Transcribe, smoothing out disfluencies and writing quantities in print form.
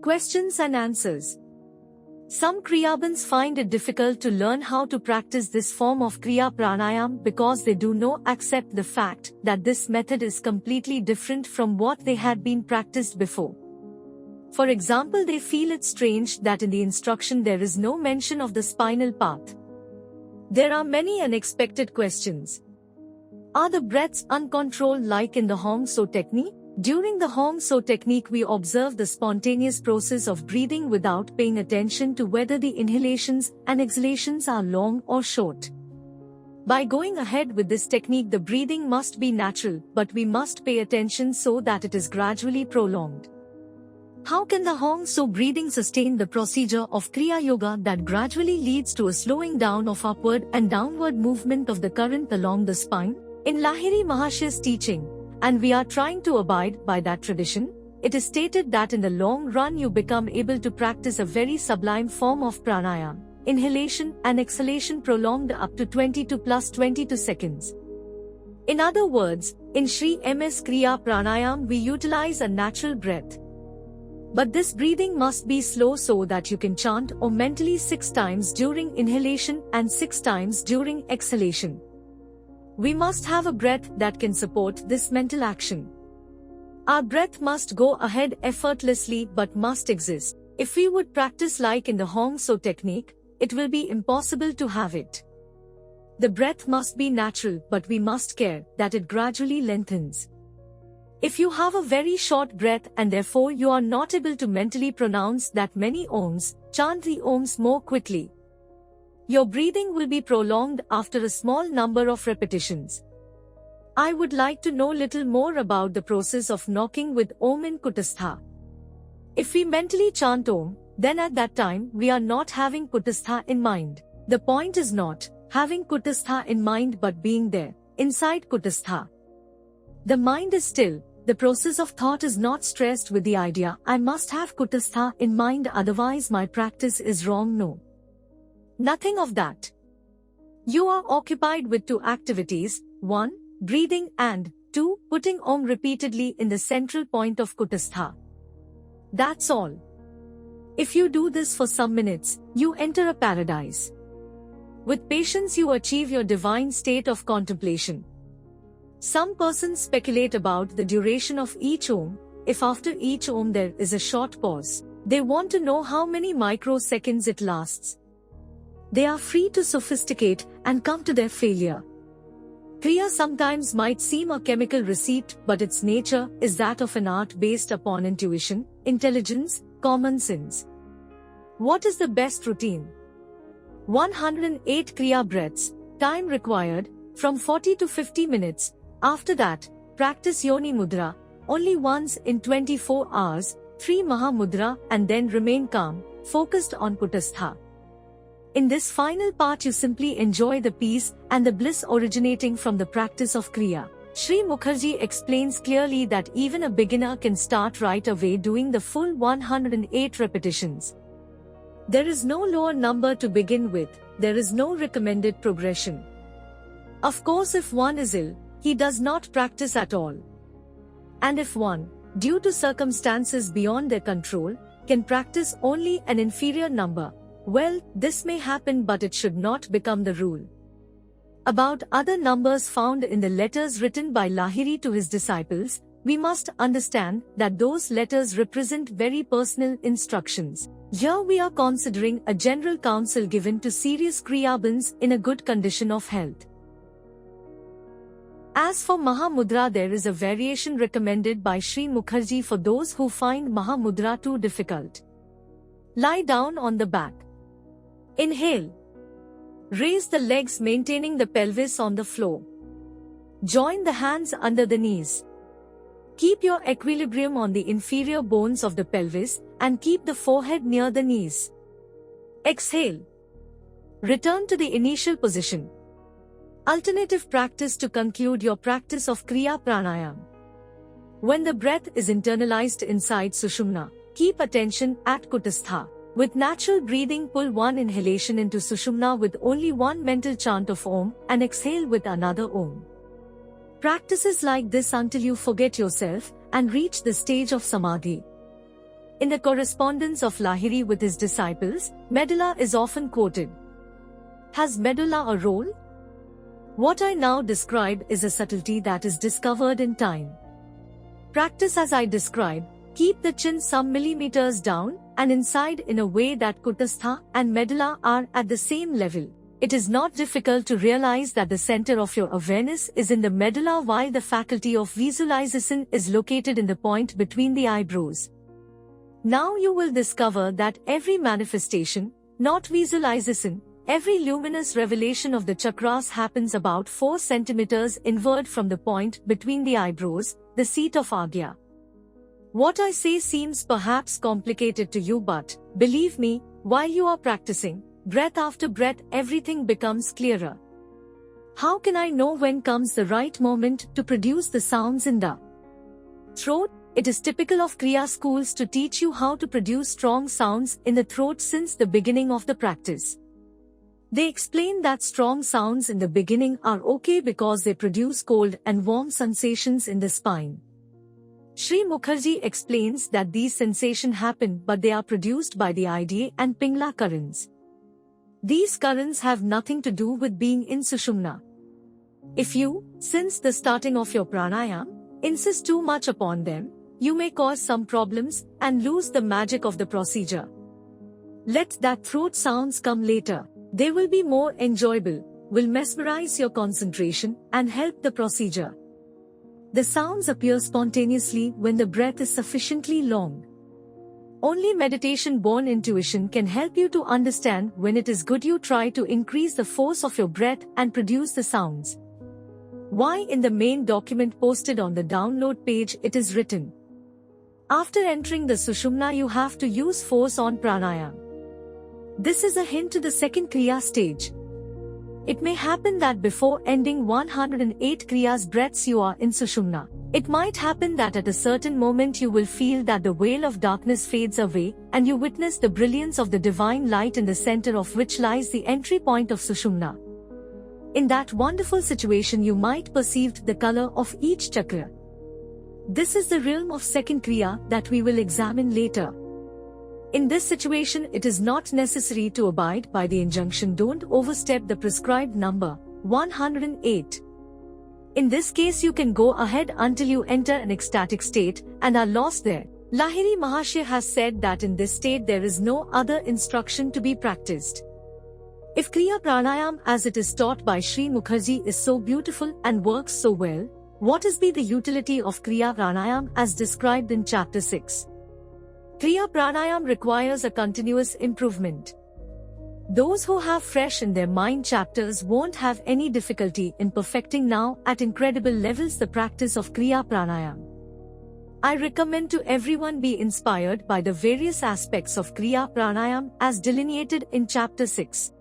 Questions and answers. Some Kriyabans find it difficult to learn how to practice this form of Kriya Pranayam because they do not accept the fact that this method is completely different from what they had been practiced before. For example, they feel it strange that in the instruction there is no mention of the spinal path. There are many unexpected questions. Are the breaths uncontrolled like in the Hong So technique? During the Hong So technique we observe the spontaneous process of breathing without paying attention to whether the inhalations and exhalations are long or short. By going ahead with this technique the breathing must be natural, but we must pay attention so that it is gradually prolonged. How can the Hong So breathing sustain the procedure of Kriya Yoga that gradually leads to a slowing down of upward and downward movement of the current along the spine? In Lahiri Mahasya's teaching, and we are trying to abide by that tradition, it is stated that in the long run you become able to practice a very sublime form of pranayam, inhalation and exhalation prolonged up to 22 plus 22 seconds. In other words, in Sri MS Kriya Pranayam we utilize a natural breath. But this breathing must be slow so that you can chant Om mentally 6 times during inhalation and 6 times during exhalation. We must have a breath that can support this mental action. Our breath must go ahead effortlessly but must exist. If we would practice like in the Hong So technique, it will be impossible to have it. The breath must be natural but we must care that it gradually lengthens. If you have a very short breath and therefore you are not able to mentally pronounce that many Oms, chant the Oms more quickly. Your breathing will be prolonged after a small number of repetitions. I would like to know little more about the process of knocking with Om in Kutastha. If we mentally chant Om, then at that time we are not having Kutastha in mind. The point is not having Kutastha in mind but being there, inside Kutastha. The mind is still, the process of thought is not stressed with the idea I must have Kutastha in mind otherwise my practice is wrong. No. Nothing of that. You are occupied with 2 activities, 1, breathing and 2, putting Om repeatedly in the central point of Kutastha. That's all. If you do this for some minutes, you enter a paradise. With patience you achieve your divine state of contemplation. Some persons speculate about the duration of each Om. If after each Om there is a short pause, they want to know how many microseconds it lasts. They are free to sophisticate and come to their failure. Kriya sometimes might seem a chemical receipt, but its nature is that of an art based upon intuition, intelligence, common sense. What is the best routine? 108 Kriya breaths, time required, from 40 to 50 minutes. After that, practice Yoni Mudra, only once in 24 hours, 3 Maha Mudra and then remain calm, focused on Kutastha. In this final part you simply enjoy the peace and the bliss originating from the practice of Kriya. Sri Mukherjee explains clearly that even a beginner can start right away doing the full 108 repetitions. There is no lower number to begin with, there is no recommended progression. Of course if one is ill, he does not practice at all. And if one, due to circumstances beyond their control, can practice only an inferior number, well, this may happen but it should not become the rule. About other numbers found in the letters written by Lahiri to his disciples, we must understand that those letters represent very personal instructions. Here we are considering a general counsel given to serious Kriyabans in a good condition of health. As for Maha Mudra, there is a variation recommended by Sri Mukherjee for those who find Maha Mudra too difficult. Lie down on the back. Inhale. Raise the legs maintaining the pelvis on the floor. Join the hands under the knees. Keep your equilibrium on the inferior bones of the pelvis and keep the forehead near the knees. Exhale. Return to the initial position. Alternative practice to conclude your practice of Kriya Pranayam. When the breath is internalized inside Sushumna, keep attention at Kutastha. With natural breathing, pull one inhalation into Sushumna with only one mental chant of Om and exhale with another Om. Practices like this until you forget yourself and reach the stage of Samadhi. In the correspondence of Lahiri with his disciples, medulla is often quoted. Has medulla a role? What I now describe is a subtlety that is discovered in time. Practice as I describe. Keep the chin some millimeters down and inside in a way that kutastha and medulla are at the same level. It is not difficult to realize that the center of your awareness is in the medulla while the faculty of visualization is located in the point between the eyebrows. Now you will discover that every manifestation, not visualization, every luminous revelation of the chakras happens about 4 centimeters inward from the point between the eyebrows, the seat of Agya. What I say seems perhaps complicated to you, but, believe me, while you are practicing, breath after breath everything becomes clearer. How can I know when comes the right moment to produce the sounds in the throat? It is typical of Kriya schools to teach you how to produce strong sounds in the throat since the beginning of the practice. They explain that strong sounds in the beginning are okay because they produce cold and warm sensations in the spine. Sri Mukherjee explains that these sensations happen but they are produced by the Ida and Pingala currents. These currents have nothing to do with being in Sushumna. If you, since the starting of your pranayama, insist too much upon them, you may cause some problems and lose the magic of the procedure. Let that throat sounds come later. They will be more enjoyable, will mesmerize your concentration and help the procedure. The sounds appear spontaneously when the breath is sufficiently long. Only meditation-born intuition can help you to understand when it is good. You try to increase the force of your breath and produce the sounds. Why in the main document posted on the download page it is written. After entering the Sushumna you have to use force on pranayama. This is a hint to the second Kriya stage. It may happen that before ending 108 Kriyas breaths you are in Sushumna. It might happen that at a certain moment you will feel that the veil of darkness fades away and you witness the brilliance of the divine light in the center of which lies the entry point of Sushumna. In that wonderful situation you might perceive the color of each chakra. This is the realm of second Kriya that we will examine later. In this situation it is not necessary to abide by the injunction don't overstep the prescribed number, 108. In this case you can go ahead until you enter an ecstatic state and are lost there. Lahiri Mahashya has said that in this state there is no other instruction to be practiced. If Kriya Pranayam as it is taught by Sri Mukherjee is so beautiful and works so well, what is the utility of Kriya Pranayam as described in chapter 6? Kriya Pranayam requires a continuous improvement. Those who have fresh in their mind chapters won't have any difficulty in perfecting now at incredible levels the practice of Kriya Pranayam. I recommend to everyone be inspired by the various aspects of Kriya Pranayam as delineated in chapter 6.